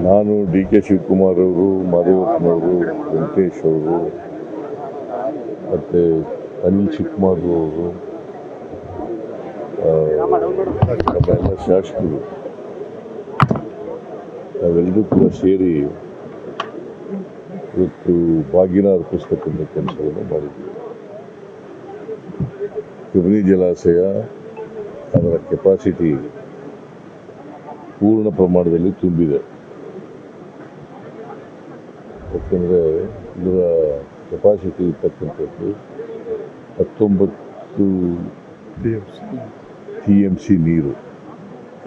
ನಾನು D K Shivakumar ಅವರು, ಮಾದೇವಪ್ಪನವರು, ವೆಂಕಟೇಶ್ ಅವರು ಮತ್ತು ಅನಿಲ್ ಚಿಕ್ಕಮಾದು ಅವರು, ನಮ್ಮೆಲ್ಲ ಶಾಸಕರು ನಾವೆಲ್ಲರೂ ಕೂಡ ಸೇರಿ ಇವತ್ತು ಬಾಗಿನ ಅರ್ಪಿಸ್ತಕ್ಕಂಥ ಕೆಲಸವನ್ನು ಮಾಡಿದ್ದೀವಿ. ಕಬಿನಿ ಜಲಾಶಯ ಅದರ ಕೆಪಾಸಿಟಿ ಪೂರ್ಣ ಪ್ರಮಾಣದಲ್ಲಿ ತುಂಬಿದೆ. ಯಾಕೆಂದರೆ ಇದರ ಕೆಪಾಸಿಟಿ ಇರ್ತಕ್ಕಂಥದ್ದು 19 TMC ನೀರು,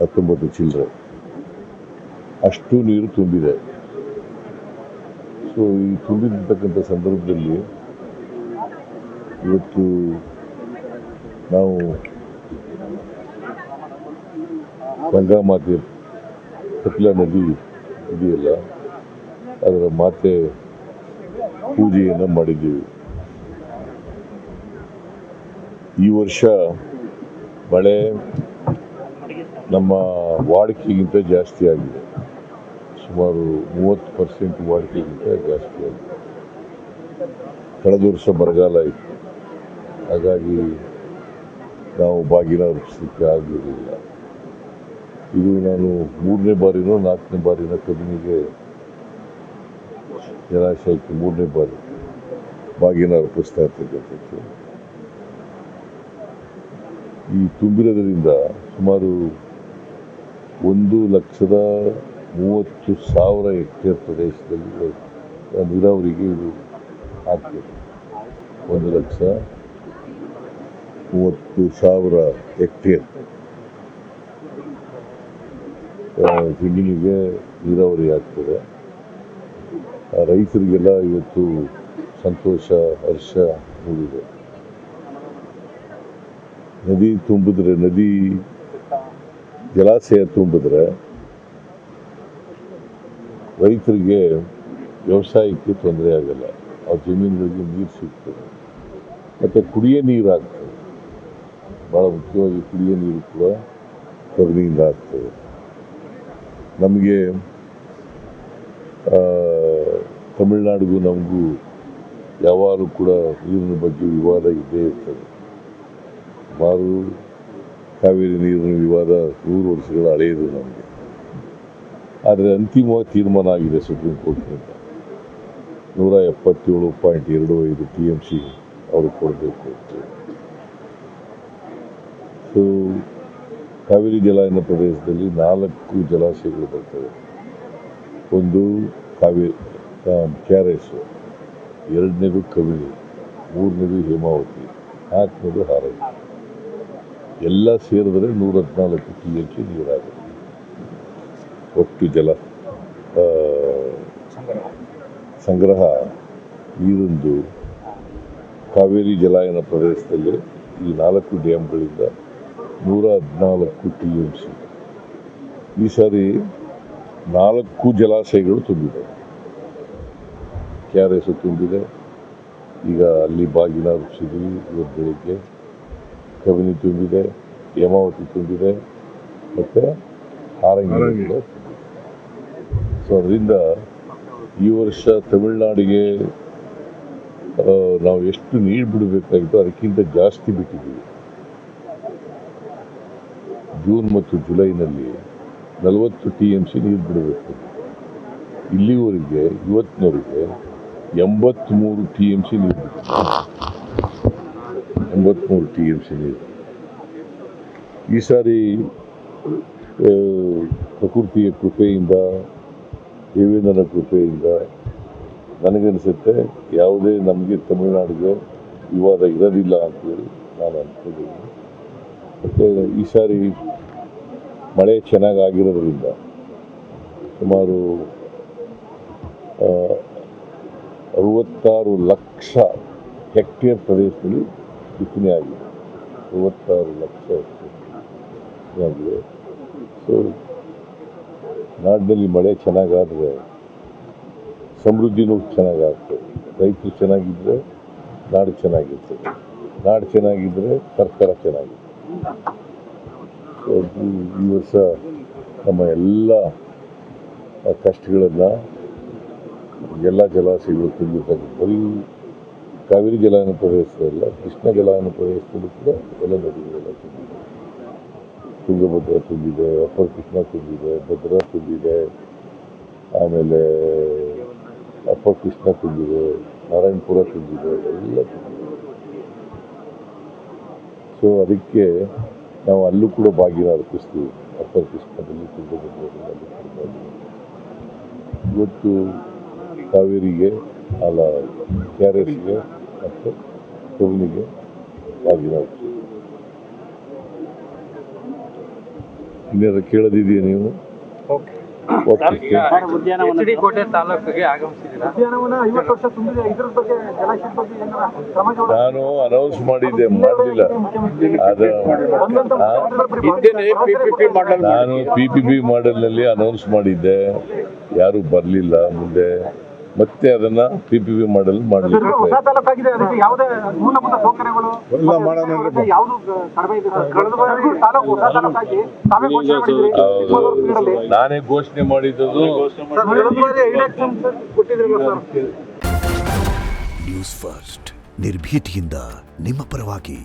19 ಚಿಲ್ಲರೆ ಅಷ್ಟು ನೀರು ತುಂಬಿದೆ. ಸೊ ಈ ತುಂಬಿರ್ತಕ್ಕಂಥ ಸಂದರ್ಭದಲ್ಲಿ ಇವತ್ತು ನಾವು ಗಂಗಾ ಮಾತೆ ಕಪಿಲಾ ನದಿ ಇದೆಯಲ್ಲ, ಅದರ ಮಾತೆ ಪೂಜೆಯನ್ನು ಮಾಡಿದ್ದೀವಿ. ಈ ವರ್ಷ ಮಳೆ ನಮ್ಮ ವಾಡಿಕೆಗಿಂತ ಜಾಸ್ತಿ ಆಗಿದೆ. ಸುಮಾರು 30% ವಾಡಿಕೆಗಿಂತ ಜಾಸ್ತಿ ಆಗಿದೆ. ಕಳೆದ ವರ್ಷ ಬರಗಾಲ ಇತ್ತು, ಹಾಗಾಗಿ ನಾವು ಬಾಗಿನ ಅರ್ಪಿಸಲಿಕ್ಕೆ ಆಗಲಿಲ್ಲ. ಇದು ನಾನು 3ನೇ ಬಾರಿನೋ 4ನೇ ಬಾರಿನ ಕಬಿನಿಗೆ ಜಲಾಶಯಕ್ಕೆ 3ನೇ ಬಾರಿ ಬಾಗಿನ ಅರ್ಪಿಸ್ತಾ ಇರ್ತಕ್ಕಂಥದ್ದು. ಈ ತುಂಬಿರೋದ್ರಿಂದ ಸುಮಾರು 1,30,30,000 ಹೆಕ್ಟೇರ್ ಪ್ರದೇಶದಲ್ಲಿ ನೀರಾವರಿಗೆ ಇದು ಆಗ್ತದೆ. 1,30,000 ಹೆಕ್ಟೇರ್ ಜಮೀನಿಗೆ ನೀರಾವರಿ ಆಗ್ತದೆ. ರೈತರಿಗೆಲ್ಲ ಇವತ್ತು ಸಂತೋಷ, ಹರ್ಷ ಮೂಡಿದೆ. ನದಿ ತುಂಬಿದ್ರೆ, ನದಿ ಜಲಾಶಯ ತುಂಬಿದ್ರೆ ರೈತರಿಗೆ ವ್ಯವಸಾಯಕ್ಕೆ ತೊಂದರೆ ಆಗಲ್ಲ, ಅವ್ರ ಜಮೀನುಗಳಿಗೆ ನೀರು ಸಿಗ್ತದೆ ಮತ್ತು ಕುಡಿಯೋ ನೀರು ಆಗ್ತದೆ. ಭಾಳ ಮುಖ್ಯವಾಗಿ ಕುಡಿಯೋ ನೀರು ಕೂಡ ಕಬಿನಿಯಿಂದ ಆಗ್ತದೆ. ನಮಗೆ ತಮಿಳುನಾಡಿಗೂ ನಮಗೂ ಯಾವಾಗಲೂ ಕೂಡ ನೀರಿನ ಬಗ್ಗೆ ವಿವಾದ ಇದ್ದೇ ಇರ್ತದೆ. ಸುಮಾರು ಕಾವೇರಿ ನೀರಿನ ವಿವಾದ 100 ವರ್ಷಗಳ ಹಳೆಯದು ನಮಗೆ. ಆದರೆ ಅಂತಿಮವಾಗಿ ತೀರ್ಮಾನ ಆಗಿದೆ ಸುಪ್ರೀಂ ಕೋರ್ಟ್ನಿಂದ 177.25 TMC ಅವರು ಕೊಡಬೇಕು ಅಂತ. ಸೊ ಕಾವೇರಿ ಜಲಾನಯನ ಪ್ರದೇಶದಲ್ಲಿ 4 ಜಲಾಶಯಗಳು ಬರ್ತವೆ. ಒಂದು KRS, 2ನೇದು ಕಬಿನಿ, 3ನೇದು ಹೇಮಾವತಿ, 4ನೇದು ಹಾರಂಗಿ. ಎಲ್ಲ ಸೇರಿದ್ರೆ 114 TMC ನೀರಾಗುತ್ತೆ. ಒಟ್ಟು ಜಲ ಸಂಗ್ರಹ ನೀರೊಂದು ಕಾವೇರಿ ಜಲಾನಯನ ಪ್ರದೇಶದಲ್ಲಿ ಈ 4 ಡ್ಯಾಮ್ಗಳಿಂದ 114 TMC. ಈ ಸಾರಿ 4 ಜಲಾಶಯಗಳು ತುಂಬಿದೆ. KRS ತುಂಬಿದೆ, ಈಗ ಅಲ್ಲಿ ಬಾಗಿನ ಅರ್ಪಿಸಿದ್ವಿ ಇವತ್ತು ಬೆಳಿಗ್ಗೆ. ಕಬಿನಿ ತುಂಬಿದೆ, ಹೇಮಾವತಿ ತುಂಬಿದೆ ಮತ್ತು ಹಾರಂಗಿ ತುಂಬಿದೆ. ಸೊ ಅದರಿಂದ ಈ ವರ್ಷ ತಮಿಳುನಾಡಿಗೆ ನಾವು ಎಷ್ಟು ನೀರು ಬಿಡಬೇಕಾಗಿತ್ತು ಅದಕ್ಕಿಂತ ಜಾಸ್ತಿ ಬಿಟ್ಟಿದ್ದೀವಿ. ಜೂನ್ ಮತ್ತು ಜುಲೈನಲ್ಲಿ 40 TMC ನೀರು ಬಿಡಬೇಕು. ಇಲ್ಲಿವರೆಗೆ ಇವತ್ತಿನವರೆಗೆ 83 TMC ನೀರು ಬಿಟ್ಟಿದೆ. 83 TMC ನೀರು. ಈ ಸಾರಿ ಪ್ರಕೃತಿಯ ಕೃಪೆಯಿಂದ, ದೇವೇಂದ್ರನ ಕೃಪೆಯಿಂದ ನನಗನ್ನಿಸುತ್ತೆ ಯಾವುದೇ ನಮಗೆ ತಮಿಳುನಾಡಿಗೆ ವಿವಾದ ಇರೋದಿಲ್ಲ ಅಂತೇಳಿ ನಾನು ಅಂದ್ಕೊಂಡಿದ್ದೀನಿ. ಮತ್ತು ಈ ಸಾರಿ ಮಳೆ ಚೆನ್ನಾಗಾಗಿರೋದ್ರಿಂದ ಸುಮಾರು 66 ಲಕ್ಷ ಹೆಕ್ಟೇರ್ ಪ್ರದೇಶದಲ್ಲಿ ಬಿತ್ತನೆ ಆಗಿದೆ. 66 ಲಕ್ಷ ಹೆಕ್ಟೇರ್ ಆಗಿದೆ. ಸೊ ನಾಡಿನಲ್ಲಿ ಮಳೆ ಚೆನ್ನಾಗಾದರೆ ಸಮೃದ್ಧಿನೂ ಚೆನ್ನಾಗಾಗ್ತದೆ. ರೈತರು ಚೆನ್ನಾಗಿದ್ದರೆ ನಾಡು ಚೆನ್ನಾಗಿರ್ತದೆ, ನಾಡು ಚೆನ್ನಾಗಿದ್ದರೆ ಸರ್ಕಾರ ಚೆನ್ನಾಗಿರ್ತದೆ. ಈ ವರ್ಷ ನಮ್ಮ ಎಲ್ಲ ಕಷ್ಟಗಳನ್ನು ಎಲ್ಲ ಜಲಾಶಯಗಳು ತುಂಬಿರ್ತಕ್ಕಂಥ ಬರೀ ಕಾವೇರಿ ಜಲಾನಯನ ಪ್ರದೇಶದಲ್ಲ ಇಲ್ಲ ಕೃಷ್ಣ ಜಲಾನಯನ ಪ್ರದೇಶದಲ್ಲೂ ಕೂಡ ಎಲ್ಲ ನದಿಗಳೆಲ್ಲ ತುಂಬಿದೆ. ತುಂಗಭದ್ರಾ ತುಂಬಿದೆ, ಅಪ್ಪರ್ ಕೃಷ್ಣ ತುಂಬಿದೆ, ಭದ್ರಾ ತುಂಬಿದೆ, ಆಮೇಲೆ ಅಪ್ಪರ್ ಕೃಷ್ಣ ತುಂಬಿದೆ, ನಾರಾಯಣಪುರ ತುಂಬಿದೆ, ಎಲ್ಲ ತುಂಬಿದೆ. ಸೊ ಅದಕ್ಕೆ ನಾವು ಅಲ್ಲೂ ಕೂಡ ಬಾಗಿನ ಅರ್ಪಿಸ್ತೀವಿ. ಅಪ್ಪರ್ ಕೃಷ್ಣದಲ್ಲಿ ತುಂಗಭದ್ರದಲ್ಲಿ ಅಲ್ಲೂ ಕೂಡ ಬಾಗಿನ. ಇವತ್ತು ಕಾವೇರಿಗೆ ಅಲ್ಲ KRSಗೆ ಮತ್ತು ಕಬಿನಿಗೆ ಬಾಗಿನ ಅರ್ಪಿಸ್ತೀವಿ. ಇನ್ನೇನು ಕೇಳೋದಿದೆಯಾ ನೀವು? ಓಕೆ. HD ಕೋಟೆ ತಾಲೂಕಿಗೆ ಆಗಮಿಸಿದ್ದೀರಾ? ನಾನು ಅನೌನ್ಸ್ ಮಾಡಿದ್ದೆ, ಮಾಡಲಿಲ್ಲ. ನಾನು PPP ಮಾಡೆಲ್ನಲ್ಲಿ ಅನೌನ್ಸ್ ಮಾಡಿದ್ದೆ, ಯಾರು ಬರಲಿಲ್ಲ ಮುಂದೆ. ಮತ್ತೆ ಅದನ್ನ PPP ಮಾಡೆಲ್ ಮಾಡಲಿಕ್ಕೆ ನಾನೇ ಘೋಷಣೆ ಮಾಡಿದ್ದು. ನ್ಯೂಸ್ ಫಸ್ಟ್ ನಿರ್ಭೀತಿಯಿಂದ ನಿಮ್ಮ ಪರವಾಗಿ.